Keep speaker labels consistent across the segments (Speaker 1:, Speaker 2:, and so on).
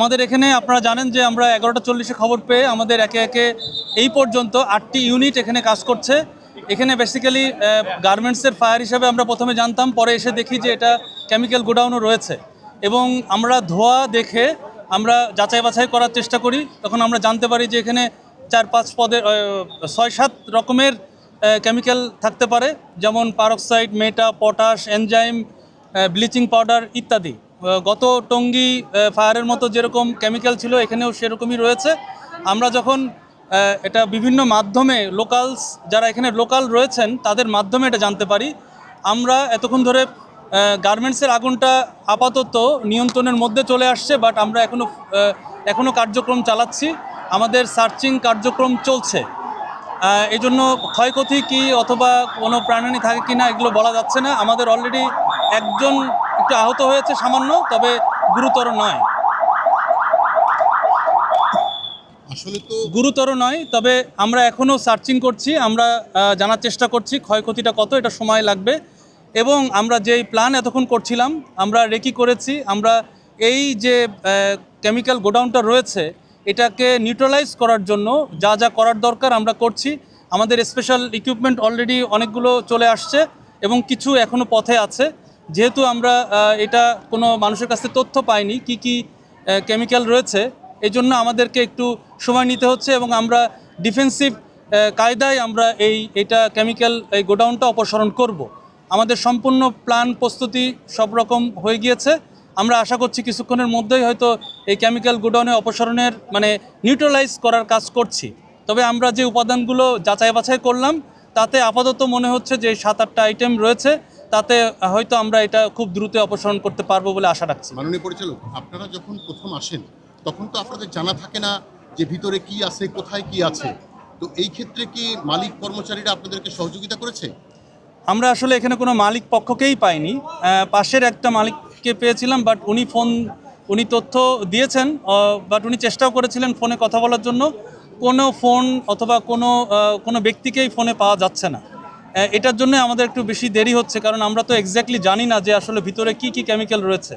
Speaker 1: আমাদের এখানে আপনারা জানেন যে আমরা 11:40-এ খবর পেয়ে আমাদের একে একে এই পর্যন্ত 8টি ইউনিট এখানে কাজ করছে। এখানে বেসিক্যালি গার্মেন্টসের ফায়ার হিসাবে আমরা প্রথমে জানতাম, পরে এসে দেখি যে এটা কেমিক্যাল গোডাউনও রয়েছে এবং আমরা ধোঁয়া দেখে আমরা যাচাই বাছাই করার চেষ্টা করি। তখন আমরা জানতে পারি যে এখানে 4-5 পদের 6-7 রকমের কেমিক্যাল থাকতে পারে, যেমন পারক্সাইড, মেটা, পটাশ, এনজাইম, ব্লিচিং পাউডার ইত্যাদি। গত টঙ্গী ফায়ারের মতো যেরকম কেমিক্যাল ছিল এখানেও সেরকমই রয়েছে। আমরা যখন এটা বিভিন্ন মাধ্যমে লোকালস যারা এখানে লোকাল রয়েছেন তাদের মাধ্যমে এটা জানতে পারি। আমরা এতক্ষণ ধরে গার্মেন্টসের আগুনটা আপাতত নিয়ন্ত্রণের মধ্যে চলে আসছে, বাট আমরা এখনও কার্যক্রম চালাচ্ছি, আমাদের সার্চিং কার্যক্রম চলছে। এই জন্য ক্ষয়ক্ষতি কি অথবা কোনো প্রাণহানি থাকে কি না এগুলো বলা যাচ্ছে না। আমাদের অলরেডি একজন একটু আহত হয়েছে সামান্য, তবে গুরুতর নয়।
Speaker 2: আসলে তো
Speaker 1: গুরুতর নয়, তবে আমরা এখনও সার্চিং করছি, আমরা জানার চেষ্টা করছি ক্ষয়ক্ষতিটা কত, এটা সময় লাগবে। এবং আমরা যেই প্ল্যান এতক্ষণ করছিলাম আমরা রেকি করেছি। আমরা এই যে কেমিক্যাল গোডাউনটা রয়েছে এটাকে নিউট্রালাইজ করার জন্য যা যা করার দরকার আমরা করছি। আমাদের স্পেশাল ইকুইপমেন্ট অলরেডি অনেকগুলো চলে আসছে এবং কিছু এখনও পথে আছে। যেহেতু আমরা এটা কোনো মানুষের কাছে তথ্য পাইনি কি কি কেমিক্যাল রয়েছে, এই জন্য আমাদেরকে একটু সময় নিতে হচ্ছে এবং আমরা ডিফেন্সিভ কায়দায় আমরা এটা কেমিক্যাল এই গোডাউনটা অপসারণ করব। আমাদের সম্পূর্ণ প্ল্যান প্রস্তুতি সব রকম হয়ে গিয়েছে। আমরা আশা করছি কিছুক্ষণের মধ্যেই হয়তো এই কেমিক্যাল গোডাউনে অপসারণের নিউট্রালাইজ করার কাজ করছি। তবে আমরা যে উপাদানগুলো যাচাই বাছাই করলাম তাতে আপাতত মনে হচ্ছে যে 7-8টা আইটেম রয়েছে, তাতে হয়তো আমরা এটা খুব দ্রুত অপসারণ করতে পারবো বলে আশা রাখছি।
Speaker 2: মাননীয় পরিচালক, আপনারা যখন প্রথম আসেন তখন তো আপনাদের জানা থাকে না যে ভিতরে কি আছে, কোথায় কি আছে। তো এই ক্ষেত্রে কি মালিক কর্মচারীরা আপনাদেরকে সহযোগিতা করেছে?
Speaker 1: আমরা আসলে এখানে কোনো মালিক পক্ষকেই পাইনি, পাশের একটা মালিককে পেয়েছিলাম, বাট উনি তথ্য দিয়েছেন, বাট উনি চেষ্টাও করেছিলেন ফোনে কথা বলার জন্য। কোনো ফোন অথবা কোনো ব্যক্তিকেই ফোনে পাওয়া যাচ্ছে না। এটার জন্য আমাদের একটু বেশি দেরি হচ্ছে, কারণ আমরা তো এক্স্যাক্টলি জানি না যে আসলে ভিতরে কি কি কেমিক্যাল রয়েছে।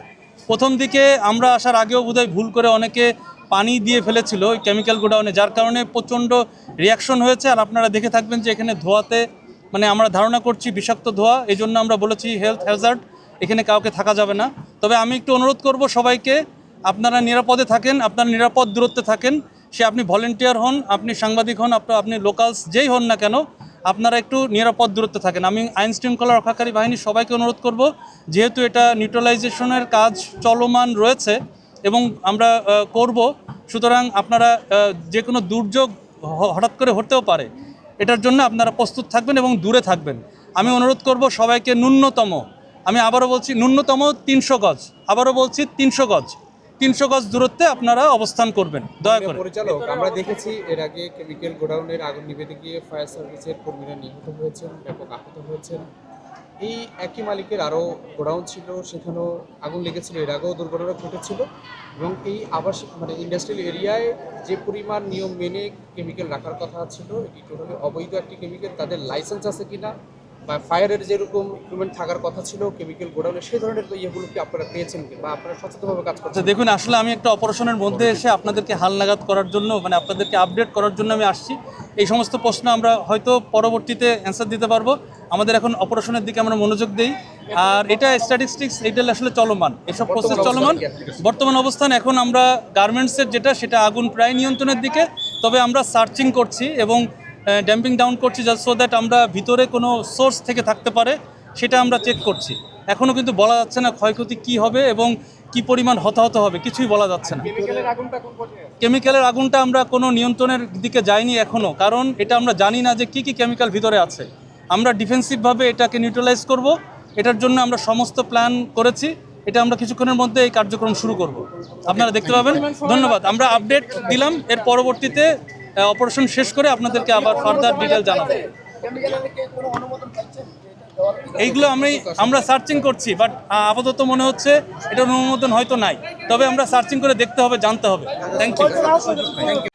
Speaker 1: প্রথম দিকে আমরা আসার আগেও বোধহয় ভুল করে অনেকে পানি দিয়ে ফেলেছিল ওই কেমিক্যাল গোডাউনে, যার কারণে প্রচণ্ড রিয়াকশন হয়েছে। আর আপনারা দেখে থাকবেন যে এখানে ধোঁয়াতে আমরা ধারণা করছি বিষাক্ত ধোঁয়া, এই জন্য আমরা বলেছি হেলথ হ্যাজার্ড, এখানে কাউকে থাকা যাবে না। তবে আমি একটু অনুরোধ করব সবাইকে, আপনারা নিরাপদে থাকেন, আপনারা নিরাপদ দূরত্বে থাকেন। সে আপনি ভলেন্টিয়ার হন, আপনি সাংবাদিক হন, আপনি লোকালস যেই হন না কেন, আপনারা একটু নিরাপদ দূরত্বে থাকেন। আমি আইন শৃঙ্খলা রক্ষাকারী বাহিনীর সবাইকে অনুরোধ করব, যেহেতু এটা নিউট্রালাইজেশনের কাজ চলমান রয়েছে এবং আমরা করব, সুতরাং আপনারা যে কোনো দুর্যোগ হঠাৎ করে হতেও পারে, এটার জন্য আপনারা প্রস্তুত থাকবেন এবং দূরে থাকবেন। আমি অনুরোধ করব সবাইকে ন্যূনতম, আমি আবারও বলছি ন্যূনতম 300 গজ, আবারও বলছি 300 গজ দূরত্বে আপনারা অবস্থান করবেন দয়া করে।
Speaker 3: পরিচালক, আমরা দেখেছি এর আগে কেমিক্যাল গোডাউনের আগুন নিভেতে গিয়ে ফায়ার সার্ভিসের কর্মীরা নিহত হয়েছেন, ব্যাপক আহত হয়েছেন। এই একই মালিকের আরও গোডাউন ছিল, সেখানেও আগুন লেগেছিল, এর আগেও দুর্ঘটনা ঘটেছিল। এবং এই আবাসিক ইন্ডাস্ট্রিয়াল এরিয়ায় যে পরিমাণ নিয়ম মেনে কেমিক্যাল রাখার কথা ছিল, এটি টোটালি অবৈধ একটি কেমিক্যাল। তাদের লাইসেন্স আছে কিনা বা ফায়ারের যেরকম ইকুইপমেন্ট থাকার কথা ছিল কেমিক্যাল গোডাউনে, সেই ধরনের ইয়েগুলো কি আপনারা পেয়েছেন বা আপনারা সচেতনভাবে কাজ করছেন?
Speaker 1: দেখুন, আসলে আমি একটা অপারেশনের মধ্যে এসে আপনাদেরকে হালনাগাদ করার জন্য আপনাদেরকে আপডেট করার জন্য আমি আসছি। এই সমস্ত প্রশ্ন আমরা হয়তো পরবর্তীতে অ্যান্সার দিতে পারবো। আমাদের এখন অপারেশনের দিকে আমরা মনোযোগ দিই। আর এটা স্ট্যাটিস্টিক্স, এটা আসলে চলমান, এসব প্রসেস চলমান। বর্তমান অবস্থান এখন আমরা গার্মেন্টসের সেটা আগুন প্রায় নিয়ন্ত্রণের দিকে, তবে আমরা সার্চিং করছি এবং ড্যাম্পিং ডাউন করছি জাস্ট সো দ্যাট আমরা ভিতরে কোনো সোর্স থেকে থাকতে পারে সেটা আমরা চেক করছি। এখনও কিন্তু বলা যাচ্ছে না ক্ষয়ক্ষতি কী হবে এবং কি পরিমাণ হতাহত হবে, কিছুই বলা যাচ্ছে না। কেমিক্যালের আগুনটা আমরা কোনো নিয়ন্ত্রণের দিকে যাইনি এখনও, কারণ এটা আমরা জানি না যে কি কেমিক্যাল ভিতরে আছে। আমরা ডিফেন্সিভভাবে এটাকে নিউট্রালাইজ করব, এটার জন্য আমরা সমস্ত প্ল্যান করেছি। এটা আমরা কিছুক্ষণের মধ্যে এই কার্যক্রম শুরু করব, আপনারা দেখতে পাবেন। ধন্যবাদ। আমরা আপডেট দিলাম, এর পরবর্তীতে অপারেশন শেষ করে আপনাদেরকে আবার ফার্দার ডিটেল জানাবো। এইগুলো আমরা সার্চিং করছি, বাট আপাতত মনে হচ্ছে এটার অনুমোদন হয়তো নাই, তবে আমরা সার্চিং করে দেখতে হবে, জানতে হবে। Thank you.